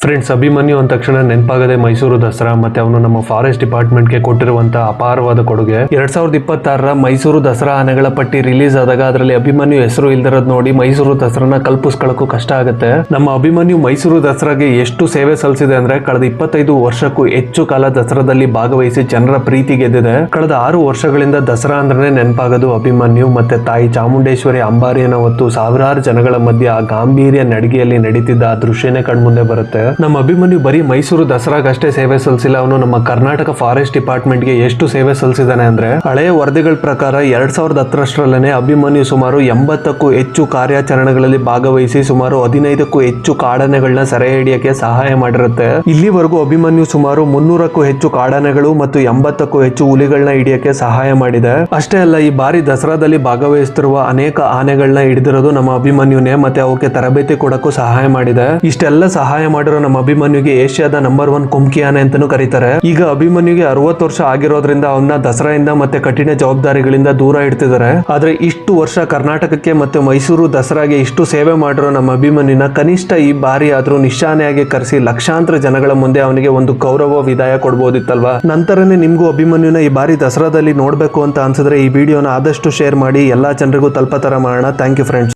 Friends, Abhimanyu ಅಂದ ತಕ್ಷಣ ನೆನಪಾಗದೆ ಮೈಸೂರು ದಸರಾ ಮತ್ತೆ ಅವನು ನಮ್ಮ ಫಾರೆಸ್ಟ್ ಡಿಪಾರ್ಟ್ಮೆಂಟ್ಗೆ ಕೊಟ್ಟಿರುವಂತಹ ಅಪಾರವಾದ ಕೊಡುಗೆ. 2026ರ ಮೈಸೂರು ದಸರಾ ಆನೆಗಳ ಪಟ್ಟಿ ರಿಲೀಸ್ ಆದಾಗ ಅದರಲ್ಲಿ ಅಭಿಮನ್ಯು ಹೆಸರು ಇಲ್ದಿರೋದು ನೋಡಿ ಮೈಸೂರು ದಸರಾನ ಕಲ್ಪಿಸ್ಕೊಳ್ಳೋಕ್ಕೂ ಕಷ್ಟ ಆಗುತ್ತೆ. ನಮ್ಮ ಅಭಿಮನ್ಯು ಮೈಸೂರು ದಸರಾಗೆ ಎಷ್ಟು ಸೇವೆ ಸಲ್ಲಿಸಿದೆ ಅಂದ್ರೆ ಕಳೆದ 25 ವರ್ಷಕ್ಕೂ ಹೆಚ್ಚು ಕಾಲ ದಸರಾದಲ್ಲಿ ಭಾಗವಹಿಸಿ ಜನರ ಪ್ರೀತಿ ಗೆದ್ದಿದೆ. ಕಳೆದ 6 ವರ್ಷಗಳಿಂದ ದಸರಾ ಅಂದ್ರೆ ನೆನಪಾಗೋದು ಅಭಿಮನ್ಯು ಮತ್ತೆ ತಾಯಿ ಚಾಮುಂಡೇಶ್ವರಿ ಅಂಬಾರಿಯನ್ನ ಹೊತ್ತು ಸಾವಿರಾರು ಜನಗಳ ಮಧ್ಯೆ ಆ ಗಾಂಭೀರ್ಯ ನಡಿಗೆಯಲ್ಲಿ ನಡೀತಿದ್ದ ಆ ದೃಶ್ಯನೇ ಕಣ್ಮುಂದೆ ಬರುತ್ತೆ. ನಮ್ಮ ಅಭಿಮನ್ಯು ಬರೀ ಮೈಸೂರು ದಸರಾಗಷ್ಟೇ ಸೇವೆ ಸಲ್ಲಿಸಿಲ್ಲ, ಅವನು ನಮ್ಮ ಕರ್ನಾಟಕ ಫಾರೆಸ್ಟ್ ಡಿಪಾರ್ಟ್ಮೆಂಟ್ಗೆ ಎಷ್ಟು ಸೇವೆ ಸಲ್ಲಿಸಿದಾನೆ ಅಂದ್ರೆ ಹಳೆಯ ವರದಿಗಳ ಪ್ರಕಾರ 2010ರಲ್ಲೇ ಅಭಿಮನ್ಯು ಸುಮಾರು 80ಕ್ಕೂ ಹೆಚ್ಚು ಕಾರ್ಯಾಚರಣೆಗಳಲ್ಲಿ ಭಾಗವಹಿಸಿ ಸುಮಾರು 15ಕ್ಕೂ ಹೆಚ್ಚು ಕಾಡಾನೆಗಳನ್ನ ಸೆರೆ ಹಿಡಿಯಕ್ಕೆ ಸಹಾಯ ಮಾಡಿರುತ್ತೆ. ಇಲ್ಲಿವರೆಗೂ ಅಭಿಮನ್ಯು ಸುಮಾರು 300ಕ್ಕೂ ಹೆಚ್ಚು ಕಾಡಾನೆಗಳು ಮತ್ತು 80ಕ್ಕೂ ಹೆಚ್ಚು ಹುಲಿಗಳನ್ನ ಹಿಡಿಯಕ್ಕೆ ಸಹಾಯ ಮಾಡಿದೆ. ಅಷ್ಟೇ ಅಲ್ಲ, ಈ ಬಾರಿ ದಸರಾದಲ್ಲಿ ಭಾಗವಹಿಸುತ್ತಿರುವ ಅನೇಕ ಆನೆಗಳನ್ನ ಹಿಡಿದಿರೋದು ನಮ್ಮ ಅಭಿಮನ್ಯುನೇ ಮತ್ತೆ ಅವಕ್ಕೆ ತರಬೇತಿ ಕೊಡಕ್ಕೂ ಸಹಾಯ ಮಾಡಿದೆ. ಇಷ್ಟೆಲ್ಲ ಸಹಾಯ ಮಾಡಿರೋ ನಮ್ಮ ಅಭಿಮನ್ಯುಗೆ ಏಷ್ಯಾದ ನಂಬರ್ 1 ಕುಮ್ಕಿ ಆನೆ ಅಂತಾನೂ ಕರೀತಾರೆ. ಈಗ ಅಭಿಮನ್ಯುಗೆ 60 ವರ್ಷ ಆಗಿರೋದ್ರಿಂದ ಅವನ್ನ ದಸರಾಯಿಂದ ಮತ್ತೆ ಕಠಿಣ ಜವಾಬ್ದಾರಿಗಳಿಂದ ದೂರ ಇಡ್ತಿದ್ದಾರೆ. ಆದ್ರೆ ಇಷ್ಟು ವರ್ಷ ಕರ್ನಾಟಕಕ್ಕೆ ಮತ್ತೆ ಮೈಸೂರು ದಸರಾಗೆ ಇಷ್ಟು ಸೇವೆ ಮಾಡಿರೋ ನಮ್ಮ ಅಭಿಮನ್ಯುನ ಕನಿಷ್ಠ ಈ ಬಾರಿ ಆದ್ರೂ ನಿಶಾನೆಯಾಗಿ ಕರೆಸಿ ಲಕ್ಷಾಂತರ ಜನಗಳ ಮುಂದೆ ಅವನಿಗೆ ಒಂದು ಗೌರವ ವಿದಾಯ ಕೊಡ್ಬೋದಿತ್ತಲ್ವಾ. ನಂತರನೇ ನಿಮ್ಗೂ ಅಭಿಮನ್ಯುನ ಈ ಬಾರಿ ದಸರಾದಲ್ಲಿ ನೋಡ್ಬೇಕು ಅಂತ ಅನ್ಸಿದ್ರೆ ಈ ವಿಡಿಯೋನ ಆದಷ್ಟು ಶೇರ್ ಮಾಡಿ ಎಲ್ಲಾ ಜನರಿಗೂ ತಲುಪೋ ತರ ಮಾಡೋಣ. Thank you friends.